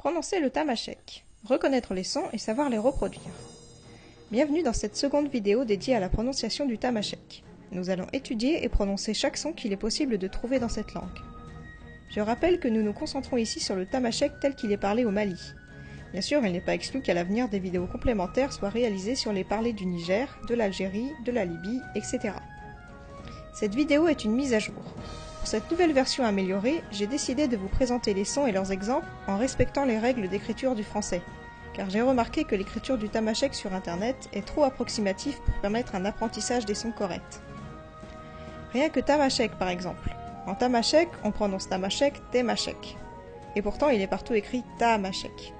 Prononcer le tamashek, reconnaître les sons et savoir les reproduire. Bienvenue dans cette seconde vidéo dédiée à la prononciation du tamashek. Nous allons étudier et prononcer chaque son qu'il est possible de trouver dans cette langue. Je rappelle que nous nous concentrons ici sur le tamashek tel qu'il est parlé au Mali. Bien sûr, il n'est pas exclu qu'à l'avenir des vidéos complémentaires soient réalisées sur les parlers du Niger, de l'Algérie, de la Libye, etc. Cette vidéo est une mise à jour. Pour cette nouvelle version améliorée, j'ai décidé de vous présenter les sons et leurs exemples en respectant les règles d'écriture du français, car j'ai remarqué que l'écriture du tamashek sur internet est trop approximative pour permettre un apprentissage des sons corrects. Rien que tamashek par exemple. En tamashek, on prononce tamashek, temashek. Et pourtant, il est partout écrit tamashek.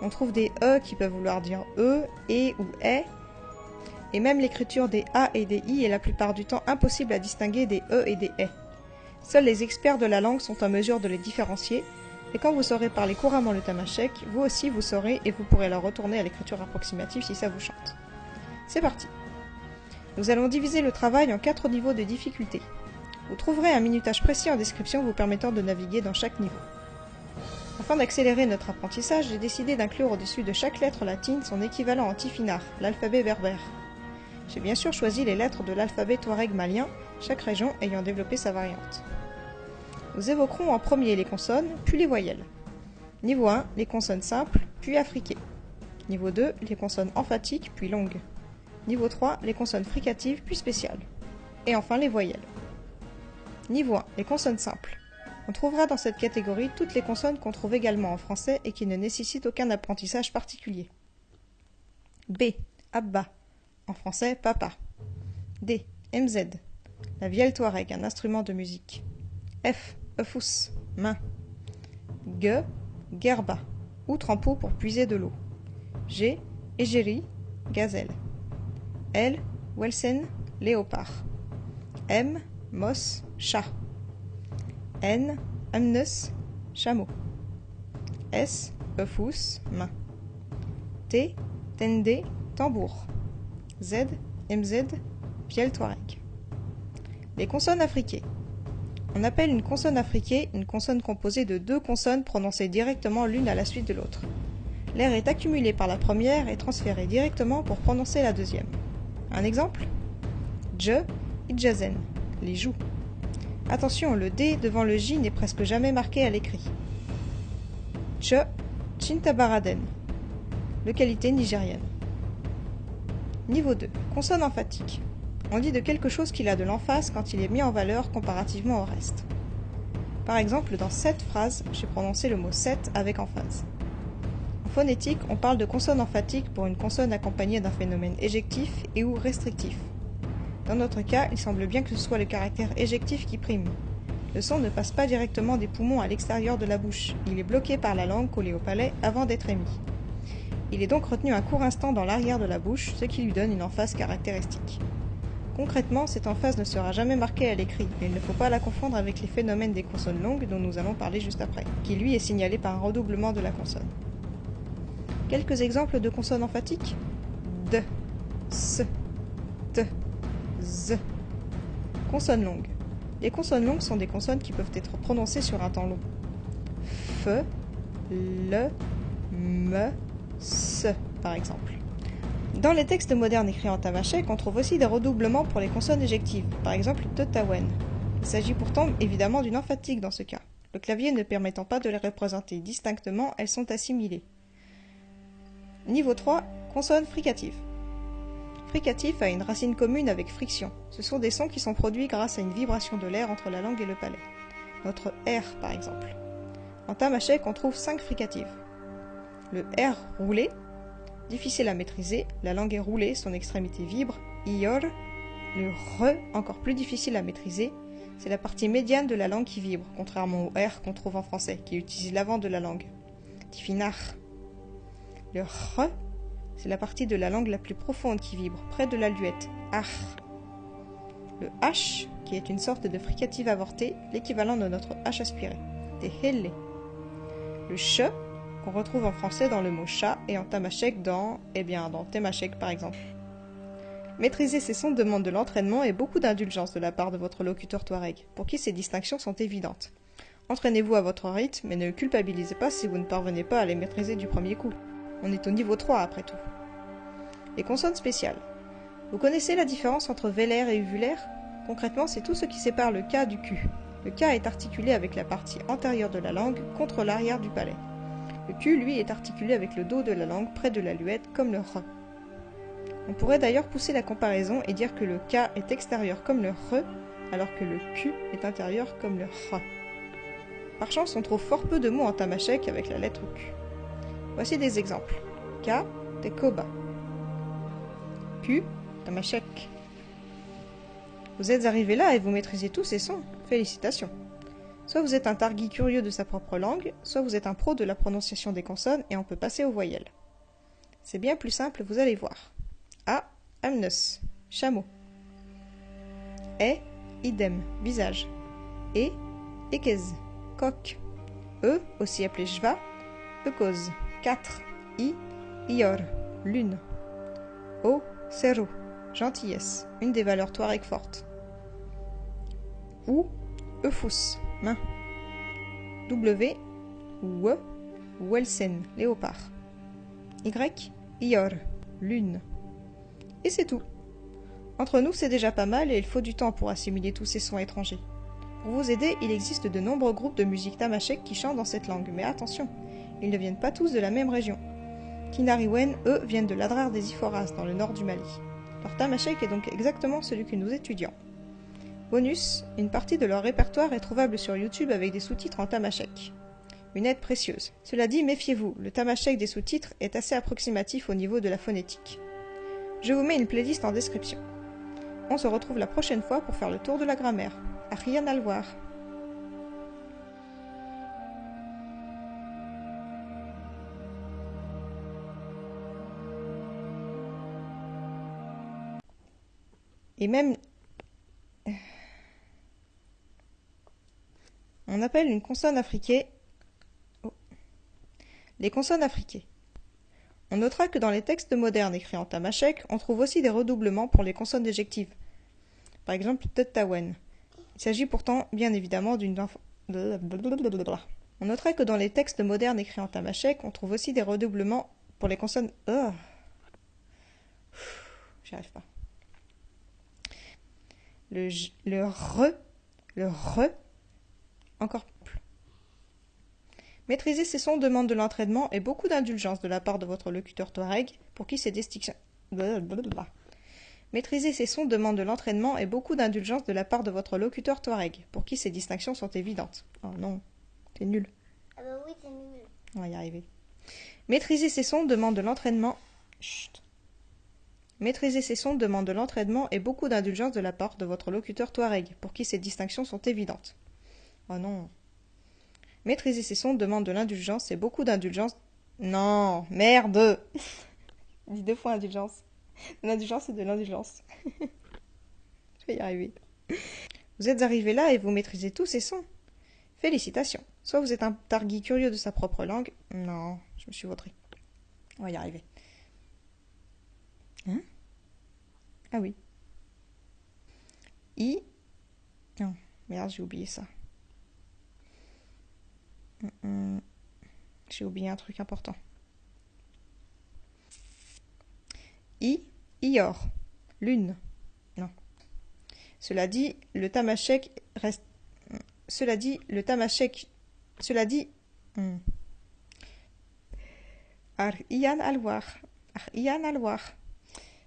On trouve des E qui peuvent vouloir dire E, E ou E, et même l'écriture des A et des I est la plupart du temps impossible à distinguer des E et des E. Seuls les experts de la langue sont en mesure de les différencier, et quand vous saurez parler couramment le tamashek, vous aussi vous saurez et vous pourrez alors retourner à l'écriture approximative si ça vous chante. C'est parti. Nous allons diviser le travail en 4 niveaux de difficulté. Vous trouverez un minutage précis en description vous permettant de naviguer dans chaque niveau. Afin d'accélérer notre apprentissage, j'ai décidé d'inclure au-dessus de chaque lettre latine son équivalent en tifinagh, l'alphabet berbère. J'ai bien sûr choisi les lettres de l'alphabet touareg malien, chaque région ayant développé sa variante. Nous évoquerons en premier les consonnes, puis les voyelles. Niveau 1, les consonnes simples, puis affriquées. Niveau 2, les consonnes emphatiques, puis longues. Niveau 3, les consonnes fricatives, puis spéciales. Et enfin les voyelles. Niveau 1, les consonnes simples. On trouvera dans cette catégorie toutes les consonnes qu'on trouve également en français et qui ne nécessitent aucun apprentissage particulier. B, Abba, en français papa. D, MZ, la vielle touareg, un instrument de musique. F, Efous, main. G, Gerba, outre en pot pour puiser de l'eau. G, Égérie, gazelle. L, Welsen, léopard. M, Mos, chat. N, Amnes, chameau. S, Efous, main. T, Tende, tambour. Z, MZ, vielle touareg. Les consonnes affriquées. On appelle une consonne affriquée une consonne composée de 2 consonnes prononcées directement l'une à la suite de l'autre. L'air est accumulé par la première et transféré directement pour prononcer la deuxième. Un exemple ? Dje, Idjazen, les joues. Attention, le D devant le J n'est presque jamais marqué à l'écrit. Tche, Chintabaraden, localité nigérienne. Niveau 2. Consonne emphatique. On dit de quelque chose qu'il a de l'emphase quand il est mis en valeur comparativement au reste. Par exemple, dans cette phrase, j'ai prononcé le mot 7 avec emphase. En phonétique, on parle de consonne emphatique pour une consonne accompagnée d'un phénomène éjectif et ou restrictif. Dans notre cas, il semble bien que ce soit le caractère éjectif qui prime. Le son ne passe pas directement des poumons à l'extérieur de la bouche, il est bloqué par la langue collée au palais avant d'être émis. Il est donc retenu un court instant dans l'arrière de la bouche, ce qui lui donne une emphase caractéristique. Concrètement, cette emphase ne sera jamais marquée à l'écrit, et il ne faut pas la confondre avec les phénomènes des consonnes longues dont nous allons parler juste après, qui lui est signalé par un redoublement de la consonne. Quelques exemples de consonnes emphatiques ? D, S, T, Z. Consonnes longues. Les consonnes longues sont des consonnes qui peuvent être prononcées sur un temps long. F, L, M, S, par exemple. Dans les textes modernes écrits en tamashek, on trouve aussi des redoublements pour les consonnes éjectives, par exemple Tetawen. Il s'agit pourtant évidemment d'une emphatique dans ce cas. Le clavier ne permettant pas de les représenter distinctement, elles sont assimilées. Niveau 3, consonnes fricatives. Fricatif a une racine commune avec friction. Ce sont des sons qui sont produits grâce à une vibration de l'air entre la langue et le palais. Notre R par exemple. En tamashek, on trouve 5 fricatives. Le R roulé, difficile à maîtriser, la langue est roulée, son extrémité vibre, ior. Le R, encore plus difficile à maîtriser, c'est la partie médiane de la langue qui vibre, contrairement au R qu'on trouve en français, qui utilise l'avant de la langue. Tifinagh. Le R, c'est la partie de la langue la plus profonde qui vibre, près de la luette, ach. Le H, qui est une sorte de fricative avortée, l'équivalent de notre H aspiré, tehelle. Le ch, qu'on retrouve en français dans le mot chat et en tamashek dans temashek par exemple. Maîtriser ces sons demande de l'entraînement et beaucoup d'indulgence de la part de votre locuteur touareg, pour qui ces distinctions sont évidentes. Entraînez-vous à votre rythme, mais ne culpabilisez pas si vous ne parvenez pas à les maîtriser du premier coup. On est au niveau 3 après tout. Les consonnes spéciales. Vous connaissez la différence entre vélaire et uvulaire? Concrètement, c'est tout ce qui sépare le K du Q. Le K est articulé avec la partie antérieure de la langue contre l'arrière du palais. Le Q, lui, est articulé avec le dos de la langue près de la luette, comme le R. On pourrait d'ailleurs pousser la comparaison et dire que le K est extérieur comme le R, alors que le Q est intérieur comme le R. Par chance, on trouve fort peu de mots en tamashek avec la lettre Q. Voici des exemples. K, tekoba. Q, tamashek. Vous êtes arrivé là et vous maîtrisez tous ces sons. Félicitations. Soit vous êtes un targui curieux de sa propre langue, soit vous êtes un pro de la prononciation des consonnes et on peut passer aux voyelles. C'est bien plus simple, vous allez voir. A, amnus, chameau. E, idem, visage. E, ekez, coq. E, aussi appelé jva, eukose, 4. I, ior, lune. O, cerro, gentillesse, une des valeurs touareg fortes. Ou, eufous, main. W, ou welsen, léopard. Y, ior, lune. Et c'est tout. Entre nous, c'est déjà pas mal et il faut du temps pour assimiler tous ces sons étrangers. Pour vous aider, il existe de nombreux groupes de musique tamashek qui chantent dans cette langue, mais attention, ils ne viennent pas tous de la même région. Kinariwen, eux, viennent de l'Adrar des Iforas, dans le nord du Mali. Leur tamashek est donc exactement celui que nous étudions. Bonus, une partie de leur répertoire est trouvable sur YouTube avec des sous-titres en tamashek. Une aide précieuse. Cela dit, méfiez-vous, le tamashek des sous-titres est assez approximatif au niveau de la phonétique. Je vous mets une playlist en description. On se retrouve la prochaine fois pour faire le tour de la grammaire. À rien à le voir. Et même... On appelle une consonne affriquée... Oh. Les consonnes affriquées. On notera que dans les textes modernes écrits en tamashek, on trouve aussi des redoublements pour les consonnes éjectives. Par exemple, Tettawen. Il s'agit pourtant, bien évidemment, d'une... On notera que dans les textes modernes écrits en tamashek, on trouve aussi des redoublements pour les consonnes... J'y arrive pas. Le re, encore plus. Maîtriser ces sons demande de l'entraînement et beaucoup d'indulgence de la part de votre locuteur touareg, pour qui ces distinctions... Maîtriser ces sons demande de l'entraînement et beaucoup d'indulgence de la part de votre locuteur touareg, pour qui ces distinctions sont évidentes. Oh non, c'est nul. Ah bah oui, c'est nul. On va y arriver. Maîtriser ces sons demande de l'entraînement... Chut. Maîtriser ces sons demande de l'entraînement et beaucoup d'indulgence de la part de votre locuteur touareg, pour qui ces distinctions sont évidentes. Oh non. Maîtriser ces sons demande de l'indulgence et beaucoup d'indulgence... Non, merde. Dis 2 fois indulgence. De l'indulgence et de l'indulgence. Je vais y arriver. Vous êtes arrivé là et vous maîtrisez tous ces sons. Félicitations. Soit vous êtes un targui curieux de sa propre langue... Non, je me suis vautré. On va y arriver. Hein? Ah oui. I... Non, merde, j'ai oublié ça. J'ai oublié un truc important. Ior. Lune. Non. Cela dit, le tamashek reste... Cela dit, le tamashek... Cela dit... Ar iyan alwar. Ar iyan alwar.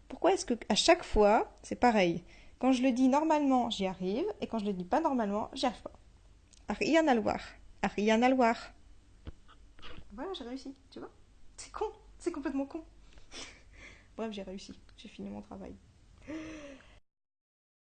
Pourquoi est-ce que à chaque fois, c'est pareil? Quand je le dis normalement, j'y arrive, et quand je le dis pas normalement, j'y arrive pas. Ar iyan alwar. Ar iyan alwar. Voilà, j'ai réussi, tu vois? C'est con, c'est complètement con. Bref, j'ai réussi, j'ai fini mon travail.